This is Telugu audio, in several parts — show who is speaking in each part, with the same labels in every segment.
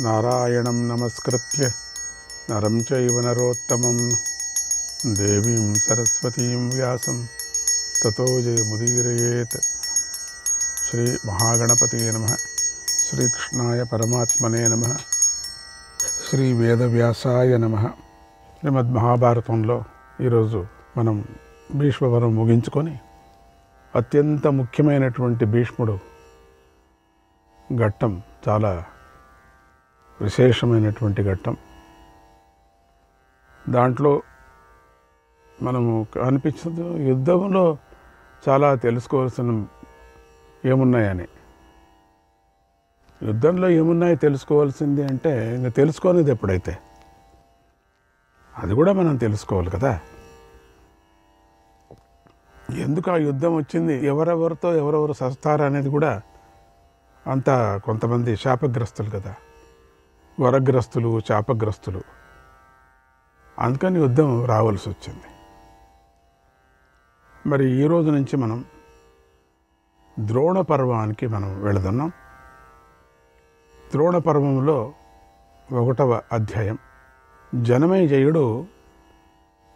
Speaker 1: నారాయణం నమస్కృత్య నరం చైవ నరోత్తమం దేవీం సరస్వతీం వ్యాసం తతో జయముదీరయేత్. శ్రీ మహాగణపతయే నమః. శ్రీకృష్ణాయ పరమాత్మనే నమః. శ్రీ వేదవ్యాసాయ నమః. శ్రీమద్మహాభారతంలో ఈరోజు మనం భీష్మవరం ముగించుకొని అత్యంత ముఖ్యమైనటువంటి భీష్ముడు ఘట్టం, చాలా విశేషమైనటువంటి ఘట్టం. దాంట్లో మనము అనిపించదు యుద్ధంలో చాలా తెలుసుకోవాల్సిన ఏమున్నాయని. యుద్ధంలో ఏమున్నాయి తెలుసుకోవాల్సింది అంటే ఇంకా తెలుసుకోనిది ఎప్పుడైతే అది కూడా మనం తెలుసుకోవాలి కదా. ఎందుకు ఆ యుద్ధం వచ్చింది, ఎవరెవరు సస్తారు అనేది కూడా అంతా కొంతమంది శాపగ్రస్తులు కదా, వరగ్రస్తులు, శాపగ్రస్తులు. అందుకని యుద్ధం రావాల్సి వచ్చింది. మరి ఈ రోజు నుంచి మనం ద్రోణ పర్వానికి మనం వెళుతున్నాం. ద్రోణ పర్వంలో 1వ అధ్యాయం. జనమేజయుడు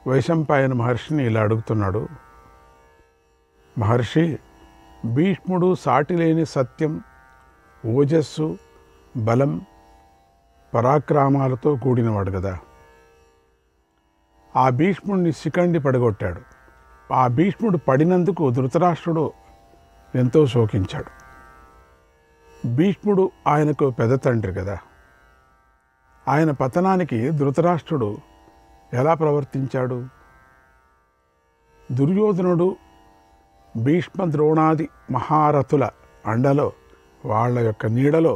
Speaker 1: వైశంపాయన మహర్షిని ఇలా అడుగుతున్నాడు. మహర్షి, భీష్ముడు సాటిలేని సత్యం, ఓజస్సు, బలం, పరాక్రమాలతో కూడినవాడు కదా. ఆ భీష్ముడిని శిఖండి పడగొట్టాడు. ఆ భీష్ముడు పడినందుకు ధృతరాష్ట్రుడు ఎంతో శోకించాడు. భీష్ముడు ఆయనకు పెద్ద తండ్రి కదా. ఆయన పతనానికి ధృతరాష్ట్రుడు ఎలా ప్రవర్తించాడు? దుర్యోధనుడు భీష్మ ద్రోణాది మహారథుల అండలో, వాళ్ళ యొక్క నీడలో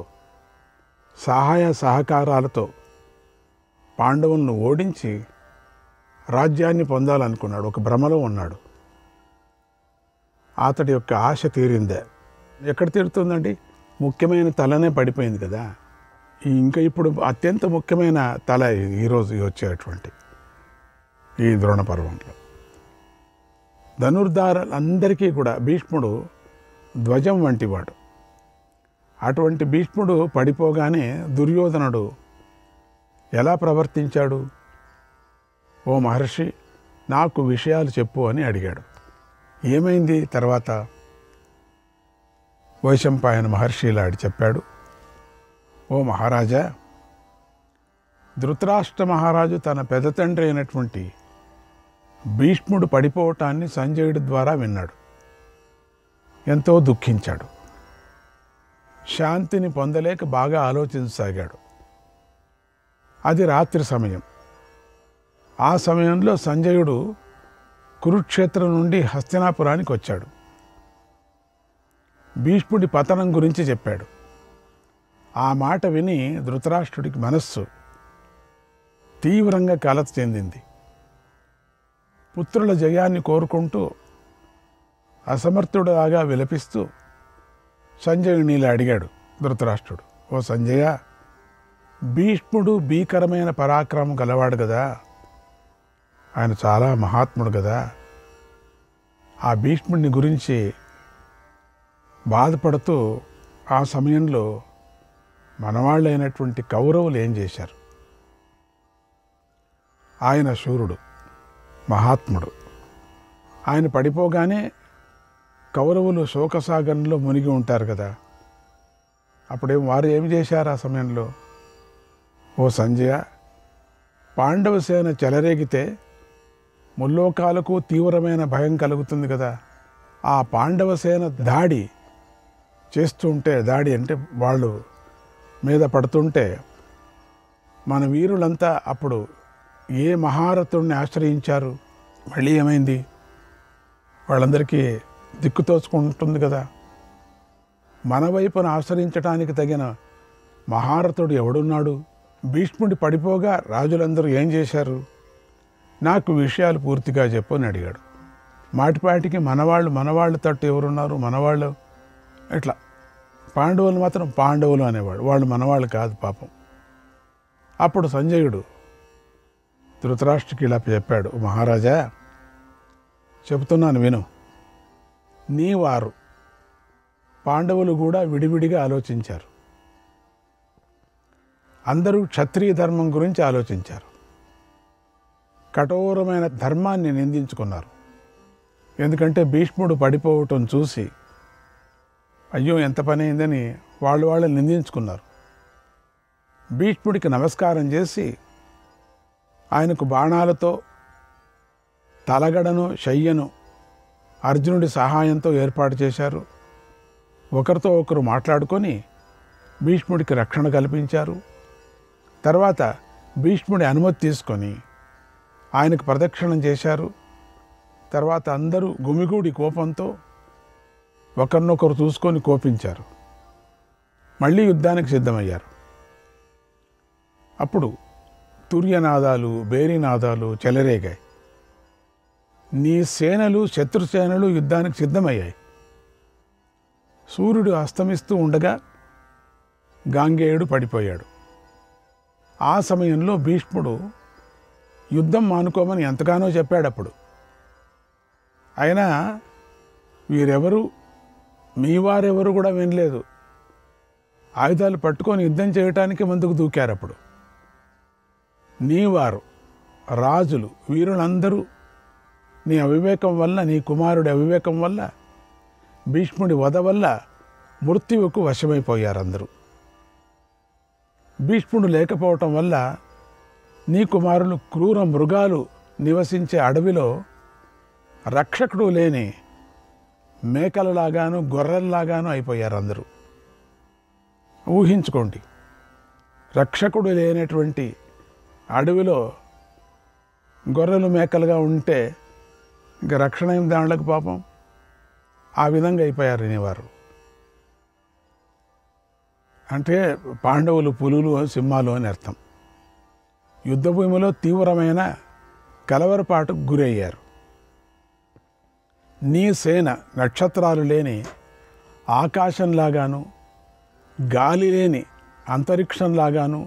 Speaker 1: సహాయ సహకారాలతో పాండవులను ఓడించి రాజ్యాన్ని పొందాలనుకున్నాడు. ఒక భ్రమలో ఉన్నాడు. అతడి యొక్క ఆశ తీరిందే. ఎక్కడ తీరుతుందండి? ముఖ్యమైన తలనే పడిపోయింది కదా. ఇంకా ఇప్పుడు అత్యంత ముఖ్యమైన తల ఈరోజు వచ్చేటువంటి ఈ ద్రోణ పర్వంలో ధనుర్ధారులందరికీ కూడా భీష్ముడు ధ్వజం వంటివాడు. అటువంటి భీష్ముడు పడిపోగానే దుర్యోధనుడు ఎలా ప్రవర్తించాడు? ఓ మహర్షి, నాకు విషయాలు చెప్పు అని అడిగాడు. ఏమైంది తర్వాత? వైశంపాయన మహర్షి ఇలా చెప్పాడు. ఓ మహారాజా, ధృతరాష్ట్ర మహారాజు తన పెద్ద తండ్రి అయినటువంటి భీష్ముడు పడిపోవటాన్ని సంజయుడి ద్వారా విన్నాడు. ఎంతో దుఃఖించాడు. శాంతిని పొందలేక బాగా ఆలోచించసాగాడు. అది రాత్రి సమయం. ఆ సమయంలో సంజయుడు కురుక్షేత్రం నుండి హస్తినాపురానికి వచ్చాడు. భీష్ముడి పతనం గురించి చెప్పాడు. ఆ మాట విని ధృతరాష్ట్రుడికి మనస్సు తీవ్రంగా కలత చెందింది. పుత్రుల జయాన్ని కోరుకుంటూ అసమర్థుడులాగా విలపిస్తూ సంజయుని ఇలా అడిగాడు ధృతరాష్ట్రుడు. ఓ సంజయ, భీష్ముడు భీకరమైన పరాక్రమం గలవాడు కదా, ఆయన చాలా మహాత్ముడు కదా. ఆ భీష్ముడిని గురించి బాధపడుతూ ఆ సమయంలో మనవాళ్ళైనటువంటి కౌరవులు ఏం చేశారు? ఆయన శూరుడు, మహాత్ముడు. ఆయన పడిపోగానే కౌరవులు శోకసాగరంలో మునిగి ఉంటారు కదా. అప్పుడేం వారు ఏమి చేశారు ఆ సమయంలో? ఓ సంజయ, పాండవ సేన చెలరేగితే ముల్లోకాలకు తీవ్రమైన భయం కలుగుతుంది కదా. ఆ పాండవ సేన దాడి చేస్తుంటే, దాడి అంటే వాళ్ళు మీద పడుతుంటే మన వీరులంతా అప్పుడు ఏ మహారథుడిని ఆశ్రయించారు? మళ్ళీ ఏమైంది? వాళ్ళందరికీ దిక్కుతోచుకుంటుంది కదా. మన వైపున ఆశ్రయించడానికి తగిన మహారథుడు ఎవడున్నాడు? భీష్ముడి పడిపోగా రాజులందరూ ఏం చేశారు? నాకు విషయాలు పూర్తిగా చెప్పు అని అడిగాడు. మాటిపాటికి మనవాళ్ళు తట్టు ఎవరున్నారు, మనవాళ్ళు ఇట్లా. పాండవులు మాత్రం పాండవులు అనేవాడు, వాళ్ళు మనవాళ్ళు కాదు పాపం. అప్పుడు సంజయుడు ధృతరాష్ట్రుడికి ఇలా చెప్పాడు. మహారాజా, చెబుతున్నాను విను. నీ వారు పాండవులు కూడా విడివిడిగా ఆలోచించారు. అందరూ క్షత్రియ ధర్మం గురించి ఆలోచించారు. కఠోరమైన ధర్మాన్ని నిందించుకున్నారు. ఎందుకంటే భీష్ముడు పడిపోవటం చూసి అయ్యో ఎంత పని అయిందని వాళ్ళు నిందించుకున్నారు. భీష్ముడికి నమస్కారం చేసి ఆయనకు బాణాలతో తలగడను శయ్యను అర్జునుడి సహాయంతో ఏర్పాటు చేశారు. ఒకరితో ఒకరు మాట్లాడుకొని భీష్ముడికి రక్షణ కల్పించారు. తర్వాత భీష్ముడి అనుమతి తీసుకొని ఆయనకు ప్రదక్షిణం చేశారు. తర్వాత అందరూ గుమిగూడి కోపంతో ఒకరినొకరు చూసుకొని కోపించారు. మళ్ళీ యుద్ధానికి సిద్ధమయ్యారు. అప్పుడు తుర్యనాదాలు బేరీనాదాలు చెలరేగాయి. నీ సేనలు శత్రుసేనలు యుద్ధానికి సిద్ధమయ్యాయి. సూర్యుడు అస్తమిస్తూ ఉండగా గాంగేయుడు పడిపోయాడు. ఆ సమయంలో భీష్ముడు యుద్ధం మానుకోమని ఎంతగానో చెప్పాడు. అప్పుడు అయినా వీరెవరు మీ వారెవరు కూడా వినలేదు. ఆయుధాలు పట్టుకొని యుద్ధం చేయటానికి ముందుకు దూకారు. అప్పుడు నీ వారు రాజులు వీరులందరూ నీ అవివేకం వల్ల, నీ కుమారుడి అవివేకం వల్ల, భీష్ముడి వధ వల్ల మృత్యువుకు వశమైపోయారు అందరూ. భీష్ముడు లేకపోవటం వల్ల నీ కుమారులు క్రూర మృగాలు నివసించే అడవిలో రక్షకుడు లేని మేకలలాగాను గొర్రెల్లాగాను అయిపోయారు అందరూ. ఊహించుకోండి, రక్షకుడు లేనటువంటి అడవిలో గొర్రెలు మేకలుగా ఉంటే ఇంకా రక్షణ ఏం దాంట్లోకి పాపం. ఆ విధంగా అయిపోయారు అనేవారు. అంటే పాండవులు పులులు సింహాలు అని అర్థం. యుద్ధభూమిలో తీవ్రమైన కలవరపాటుకు గురయ్యారు. నీ సేన నక్షత్రాలు లేని ఆకాశంలాగాను, గాలి లేని అంతరిక్షంలాగాను,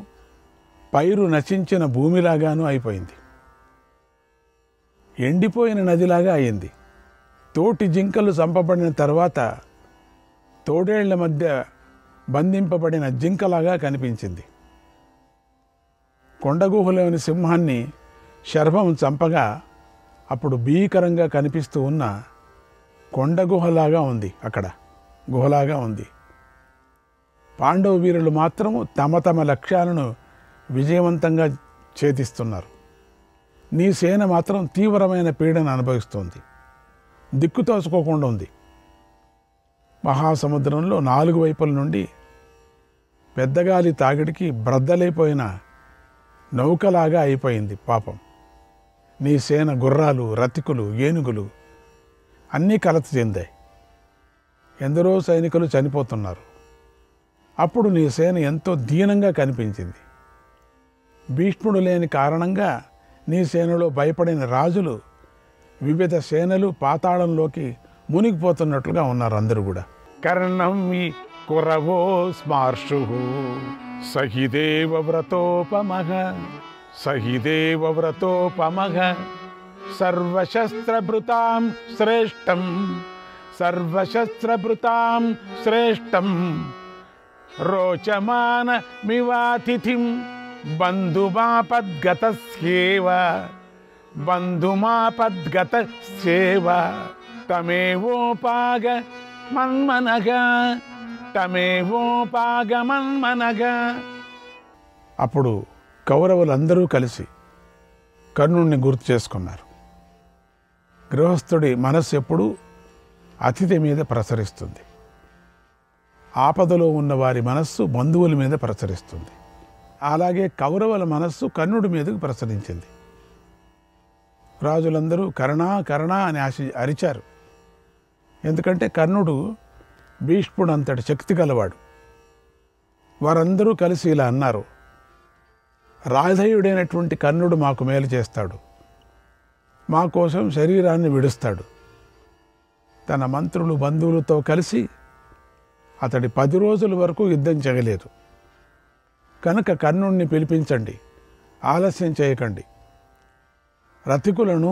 Speaker 1: పైరు నశించిన భూమిలాగాను అయిపోయింది. ఎండిపోయిన నదిలాగా అయింది. తోటి జింకలు చంపబడిన తర్వాత తోడేళ్ల మధ్య బంధింపబడిన జింకలాగా కనిపించింది. కొండగుహలోని సింహాన్ని శర్వం చంపగా అప్పుడు భీకరంగా కనిపిస్తూ ఉన్న కొండగుహలాగా ఉంది. అక్కడ గుహలాగా ఉంది. పాండవ వీరులు మాత్రము తమ తమ లక్ష్యాలను విజయవంతంగా ఛేదిస్తున్నారు. నీ సేన మాత్రం తీవ్రమైన పీడను అనుభవిస్తోంది. దిక్కు తోచుకోకుండా ఉంది. మహాసముద్రంలో 4 వైపుల నుండి పెద్దగాలి తాగిడికి బ్రద్దలైపోయిన నౌకలాగా అయిపోయింది పాపం. నీ సేన గుర్రాలు, రతికులు, ఏనుగులు అన్నీ కలత చెందాయి. ఎందరో సైనికులు చనిపోతున్నారు. అప్పుడు నీ సేన ఎంతో దీనంగా కనిపించింది. భీష్ముడు లేని కారణంగా నీ సేనలో భయపడిన రాజులు వివిధ సేనలు పాతాళంలోకి మునిగిపోతున్నట్లుగా ఉన్నారు అందరూ కూడా. కర్ణం ఈ కురవో స్మార్షు సహిదేవ వ్రతోపమః సర్వశస్త్రభృతాం శ్రేష్టం రోచమాన మివాతిథిం బంధుమాపద్గతస్యేవ తమేవోపాగమన్మనగా. అప్పుడు కౌరవులందరూ కలిసి కర్ణుణ్ణి గుర్తు చేసుకున్నారు. గృహస్థుడి మనస్సు ఎప్పుడూ అతిథి మీద ప్రసరిస్తుంది. ఆపదలో ఉన్న వారి మనస్సు బంధువుల మీద ప్రసరిస్తుంది. అలాగే కౌరవుల మనస్సు కర్ణుడి మీదకు ప్రసరించింది. రాజులందరూ కర్ణ కర్ణ అని అరిచారు. ఎందుకంటే కర్ణుడు భీష్ముడు అంతటి శక్తి గలవాడు. వారందరూ కలిసి ఇలా అన్నారు, రాధేయుడైనటువంటి కర్ణుడు మాకు మేలు చేస్తాడు, మా కోసం శరీరాన్ని విడుస్తాడు. తన మంత్రులు బంధువులతో కలిసి అతడి 10 రోజుల వరకు యుద్ధం చేయలేదు. కనుక కర్ణుణ్ణి పిలిపించండి, ఆలస్యం చేయకండి. రతికులను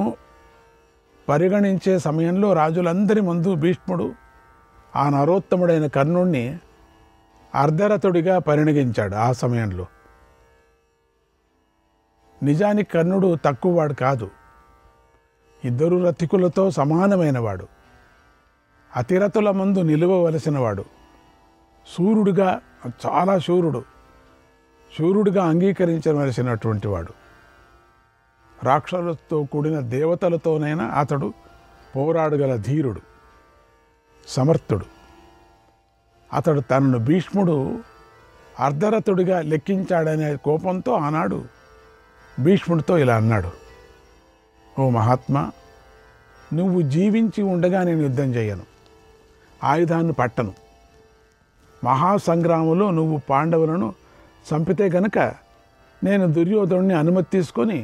Speaker 1: పరిగణించే సమయంలో రాజులందరి ముందు భీష్ముడు ఆ నరోత్తముడైన కర్ణుణ్ణి అర్ధరథుడిగా పరిణగించాడు. ఆ సమయంలో నిజానికి కర్ణుడు తక్కువవాడు కాదు, ఇద్దరు రథికులతో సమానమైనవాడు, అతిరథుల ముందు నిలువవలసినవాడు, శూరుడుగా, చాలా శూరుడుగా అంగీకరించవలసినటువంటి వాడు. రాక్షసులతో కూడిన దేవతలతోనైనా అతడు పోరాడగల ధీరుడు, సమర్థుడు. అతడు తనను భీష్ముడు అర్ధరథుడిగా లెక్కించాడనే కోపంతో ఆనాడు భీష్ముడితో ఇలా అన్నాడు: ఓ మహాత్మా, నువ్వు జీవించి ఉండగా నేను యుద్ధం చేయను, ఆయుధాన్ని పట్టను. మహాసంగ్రామంలో నువ్వు పాండవులను చంపితే గనక నేను దుర్యోధనుడిని అనుమతి తీసుకొని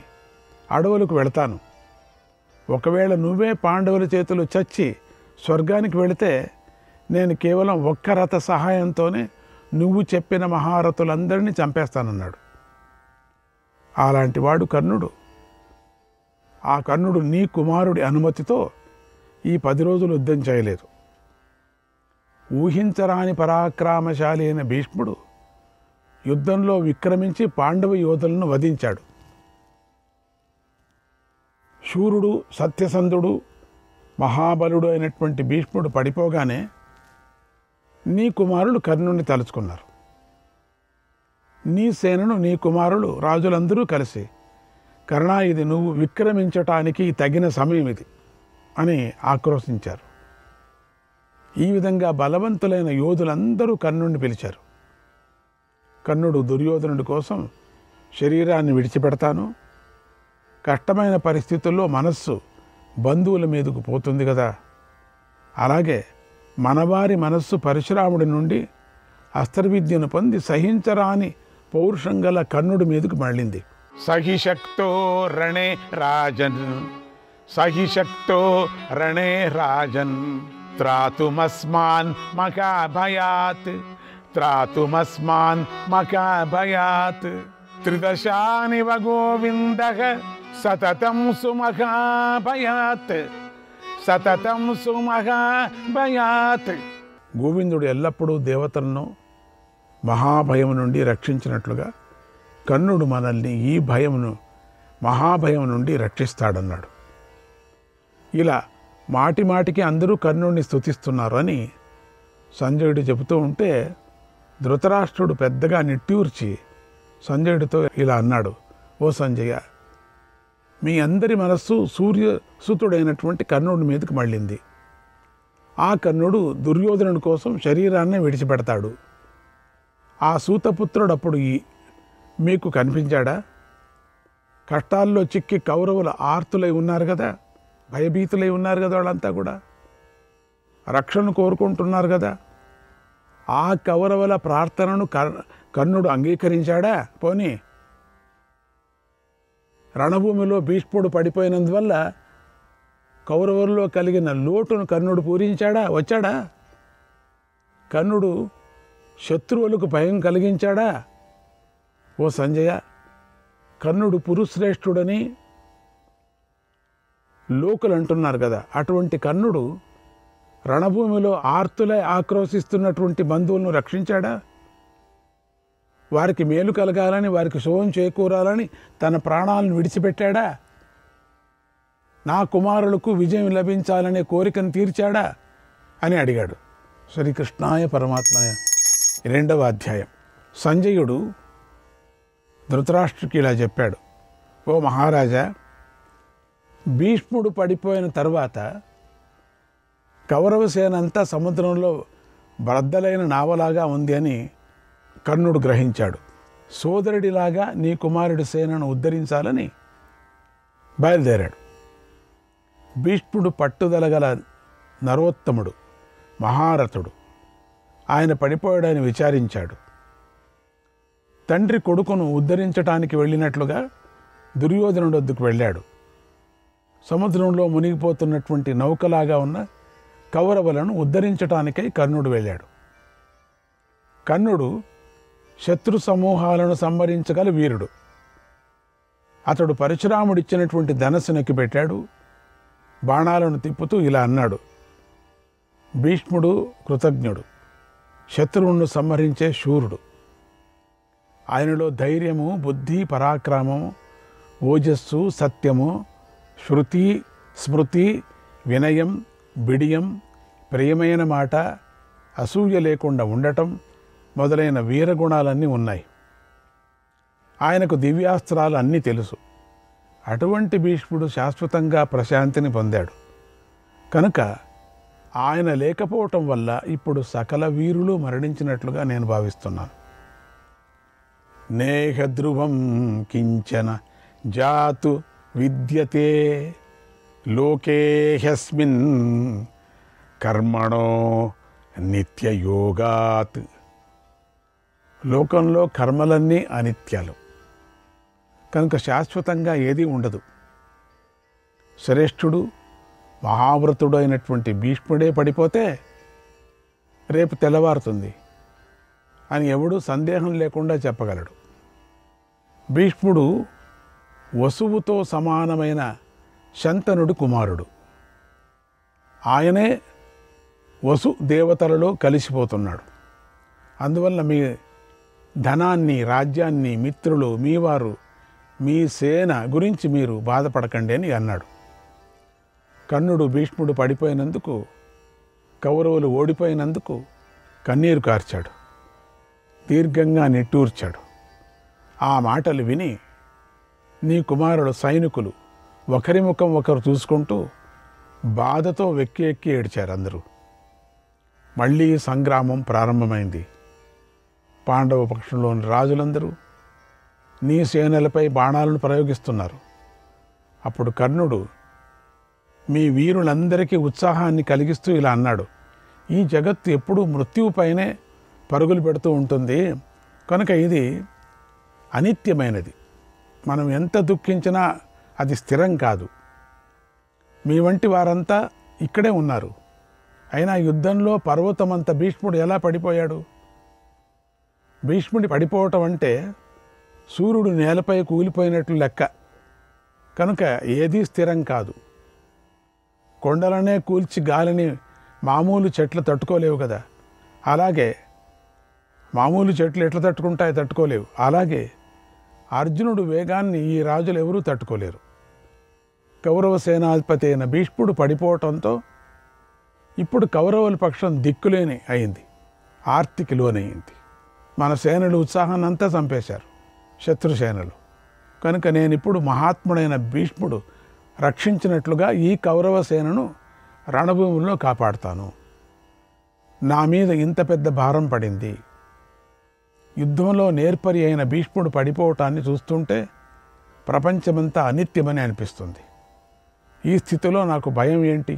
Speaker 1: అడవులకు వెళతాను. ఒకవేళ నువ్వే పాండవుల చేతులు చచ్చి స్వర్గానికి వెళితే నేను కేవలం ఒక్క రథ సహాయంతోనే నువ్వు చెప్పిన మహారథులందరినీ చంపేస్తానన్నాడు. అలాంటి వాడు కర్ణుడు. ఆ కర్ణుడు నీ కుమారుడి అనుమతితో ఈ 10 రోజులు యుద్ధం చేయలేదు. ఊహించరాని పరాక్రమశాలి అయిన భీష్ముడు యుద్ధంలో విక్రమించి పాండవ యోధులను వధించాడు. శూరుడు, సత్యసంధుడు, మహాబలుడు అయినటువంటి భీష్ముడు పడిపోగానే నీ కుమారులు కర్ణుడిని తలుచుకున్నారు. నీ సేనను నీ కుమారులు రాజులందరూ కలిసి, కర్ణ, ఇది నువ్వు విక్రమించటానికి తగిన సమయం ఇది అని ఆక్రోశించారు. ఈ విధంగా బలవంతులైన యోధులందరూ కర్ణుడిని పిలిచారు. కర్ణుడు దుర్యోధనుడి కోసం శరీరాన్ని విడిచిపెడతాను, కష్టమైన పరిస్థితుల్లో మనస్సు బంధువుల మీదకు పోతుంది కదా, అలాగే మనవారి మనస్సు పరశురాముడి నుండి అస్త్రవిద్యను పొంది సహించరాని పౌరుషం గల కర్ణుడి మీదకు మళ్ళింది. సహిశక్తో రణే రాజన్, సహిశక్తో రణే రాజన్, త్రాతుమస్మాన్ మకాభయాత్, త్రాతుమస్మాన్ మకాభయాత్. త్రిదశానివ గోవిందః సతతం సుమహాభయాత్, సతతం సుమహాభయాత్. గోవిందుడు ఎల్లప్పుడూ దేవతలను మహాభయం నుండి రక్షించినట్లుగా కర్ణుడు మనల్ని ఈ భయమును, మహాభయం నుండి రక్షిస్తాడన్నాడు. ఇలా మాటి మాటికి అందరూ కర్ణుడిని స్తుతిస్తున్నారు అని సంజయుడు చెబుతూ ఉంటే ధృతరాష్ట్రుడు పెద్దగా నిట్టూర్చి సంజయుడితో ఇలా అన్నాడు: ఓ సంజయ, మీ అందరి మనస్సు సూర్యసుతుడైనటువంటి కర్ణుడి మీదకి మళ్ళింది. ఆ కర్ణుడు దుర్యోధనుడి కోసం శరీరాన్ని విడిచిపెడతాడు. ఆ సూతపుత్రుడు అప్పుడు మీకు కనిపించాడా? కష్టాల్లో చిక్కి కౌరవులు ఆర్తులై ఉన్నారు కదా, భయభీతులై ఉన్నారు కదా, వాళ్ళంతా కూడా రక్షణ కోరుకుంటున్నారు కదా. ఆ కౌరవుల ప్రార్థనను కర్ణుడు అంగీకరించాడా? పోనీ రణభూమిలో భీష్ముడు పడిపోయినందువల్ల కౌరవుల్లో కలిగిన లోటును కర్ణుడు పూరించాడా? వచ్చాడా? కర్ణుడు శత్రువులకు భయం కలిగించాడా? ఓ సంజయ, కర్ణుడు పురుశ్రేష్ఠుడని లోకులు అంటున్నారు కదా, అటువంటి కర్ణుడు రణభూమిలో ఆర్తులై ఆక్రోశిస్తున్నటువంటి బంధువులను రక్షించాడా? వారికి మేలు కలగాలని, వారికి శుభం చేకూరాలని తన ప్రాణాలను విడిచిపెట్టాడా? నా కుమారులకు విజయం లభించాలనే కోరికను తీర్చాడా అని అడిగాడు. శ్రీకృష్ణాయ పరమాత్మయ. 2వ అధ్యాయం. సంజయుడు ధృతరాష్ట్రుడికి ఇలా చెప్పాడు: ఓ మహారాజా, భీష్ముడు పడిపోయిన తర్వాత కౌరవసేన అంతా సముద్రంలో బద్దలైన నావలాగా ఉంది అని కర్ణుడు గ్రహించాడు. సోదరుడిలాగా నీ కుమారుడి సేనను ఉద్ధరించాలని బయలుదేరాడు. భీష్ముడు పట్టుదలగల నరోత్తముడు, మహారథుడు. ఆయన పడిపోయాడని విచారించాడు. తండ్రి కొడుకును ఉద్ధరించటానికి వెళ్ళినట్లుగా దుర్యోధనుడి వద్దకు వెళ్ళాడు. సముద్రంలో మునిగిపోతున్నటువంటి నౌకలాగా ఉన్న కౌరవులను ఉద్ధరించటానికై కర్ణుడు వెళ్ళాడు. కర్ణుడు శత్రు సమూహాలను సంహరించగల వీరుడు. అతడు పరశురాముడిచ్చినటువంటి ధనస్సు నెక్కిపెట్టాడు. బాణాలను తిప్పుతూ ఇలా అన్నాడు: భీష్ముడు కృతజ్ఞుడు, శత్రువును సంహరించే శూరుడు. ఆయనలో ధైర్యము, బుద్ధి, పరాక్రమము, ఓజస్సు, సత్యము, శృతి, స్మృతి, వినయం, బిడియం, ప్రియమైన మాట, అసూయ లేకుండా ఉండటం మొదలైన వీరగుణాలన్నీ ఉన్నాయి. ఆయనకు దివ్యాస్త్రాలు అన్నీ తెలుసు. అటువంటి భీష్ముడు శాశ్వతంగా ప్రశాంతిని పొందాడు. కనుక ఆయన లేకపోవటం వల్ల ఇప్పుడు సకల వీరులు మరణించినట్లుగా నేను భావిస్తున్నాను. నేహ ధ్రువం కించన జాతు విద్యతే లోకే హ్యస్మిన్ కర్మణో నిత్యయోగాత్. లోకంలో కర్మలన్నీ అనిత్యాలు కనుక శాశ్వతంగా ఏదీ ఉండదు. శ్రేష్ఠుడు, మహావ్రతుడు అయినటువంటి భీష్ముడే పడిపోతే రేపు తెల్లవారుతుంది అని ఎవడూ సందేహం లేకుండా చెప్పగలడు. భీష్ముడు వసువుతో సమానమైన శంతనుడి కుమారుడు. ఆయనే వసు దేవతలలో కలిసిపోతున్నాడు. అందువల్ల మీ ధనాన్ని, రాజ్యాన్ని, మిత్రులు, మీవారు, మీ సేన గురించి మీరు బాధపడకండి అని అన్నాడు. కర్ణుడు భీష్ముడు పడిపోయినందుకు, కౌరవులు ఓడిపోయినందుకు కన్నీరు కార్చాడు, దీర్ఘంగా నిట్టూర్చాడు. ఆ మాటలు విని నీ కుమారుడు సైనికులు ఒకరి ముఖం ఒకరు చూసుకుంటూ బాధతో వెక్కి ఎక్కి ఏడ్చారు అందరూ. మళ్ళీ సంగ్రామం ప్రారంభమైంది. పాండవ పక్షంలోని రాజులందరూ నీ సేనలపై బాణాలను ప్రయోగిస్తున్నారు. అప్పుడు కర్ణుడు మీ వీరులందరికీ ఉత్సాహాన్ని కలిగిస్తూ ఇలా అన్నాడు, ఈ జగత్తు ఎప్పుడూ మృత్యువుపైనే పరుగులు పెడుతూ ఉంటుంది. కనుక ఇది అనిత్యమైనది. మనం ఎంత దుఃఖించినా అది స్థిరం కాదు. మీ వంటి వారంతా ఇక్కడే ఉన్నారు. అయినా యుద్ధంలో పర్వతమంత భీష్ముడు ఎలా పడిపోయాడు? భీష్ముడి పడిపోవటం అంటే సూర్యుడు నేలపై కూలిపోయినట్లు లెక్క. కనుక ఏదీ స్థిరం కాదు. కొండలనే కూల్చి గాలిని మామూలు చెట్లు తట్టుకోలేవు కదా. అలాగే మామూలు చెట్లు ఎట్లా తట్టుకుంటాయి? తట్టుకోలేవు. అలాగే అర్జునుడు వేగాన్ని ఈ రాజులు ఎవరూ తట్టుకోలేరు. కౌరవ సేనాధిపతి అయిన భీష్ముడు పడిపోవటంతో ఇప్పుడు కౌరవుల పక్షం దిక్కులేని అయింది, ఆర్తికి లోనయింది. మన సేనలు ఉత్సాహాన్ని అంతా చంపేశారు శత్రుసేనలు. కనుక నేనిప్పుడు మహాత్ముడైన భీష్ముడు రక్షించినట్లుగా ఈ కౌరవ సేనను రణభూముల్లో కాపాడుతాను. నా మీద ఇంత పెద్ద భారం పడింది. యుద్ధంలో నేర్పరి అయిన భీష్ముడు పడిపోవటాన్ని చూస్తుంటే ప్రపంచమంతా అనిత్యమని అనిపిస్తుంది. ఈ స్థితిలో నాకు భయం ఏంటి?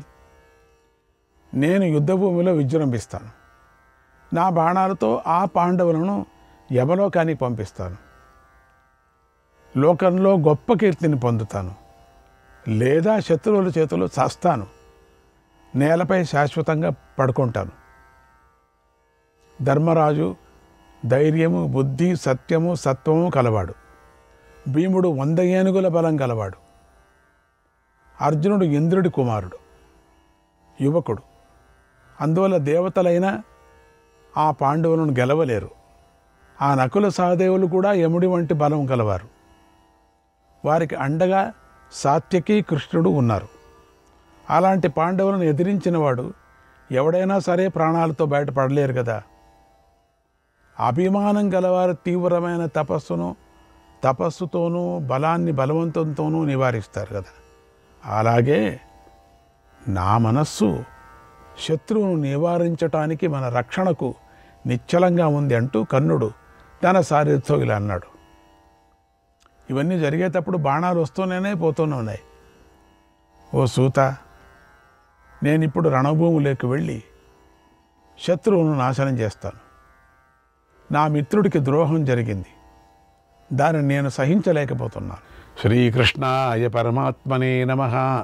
Speaker 1: నేను యుద్ధభూమిలో విజృంభిస్తాను. నా బాణాలతో ఆ పాండవులను యమలోకానికి పంపిస్తాను. లోకంలో గొప్ప కీర్తిని పొందుతాను. లేదా శత్రువుల చేతులు చస్తాను. నేలపై శాశ్వతంగా పడుకుంటాను. ధర్మరాజు ధైర్యము, బుద్ధి, సత్యము, సత్వము కలవాడు. భీముడు 100 ఏనుగుల బలం కలవాడు. అర్జునుడు ఇంద్రుడి కుమారుడు, యువకుడు. అందువల్ల దేవతలైనా ఆ పాండవులను గెలవలేరు. ఆ నకుల సహదేవులు కూడా యముడి వంటి బలం గలవారు. వారికి అండగా సాత్యకి, కృష్ణుడు ఉన్నారు. అలాంటి పాండవులను ఎదిరించిన వాడు ఎవడైనా సరే ప్రాణాలతో బయటపడలేరు కదా. అభిమానం గలవారు తీవ్రమైన తపస్సుతోనూ బలాన్ని బలవంతంతోనూ నివారిస్తారు కదా. అలాగే నా మనస్సు శత్రువును నివారించటానికి, మన రక్షణకు నిశ్చలంగా ఉంది అంటూ కర్ణుడు తన సారథితో ఇలా అన్నాడు. ఇవన్నీ జరిగేటప్పుడు బాణాలు వస్తూనే పోతూనే ఉన్నాయి. ఓ సూత, నేనిప్పుడు రణభూములోకి వెళ్ళి శత్రువును నాశనం చేస్తాను. నా మిత్రుడికి ద్రోహం జరిగింది, దానిని నేను సహించలేకపోతున్నాను. శ్రీకృష్ణాయ పరమాత్మనే నమః.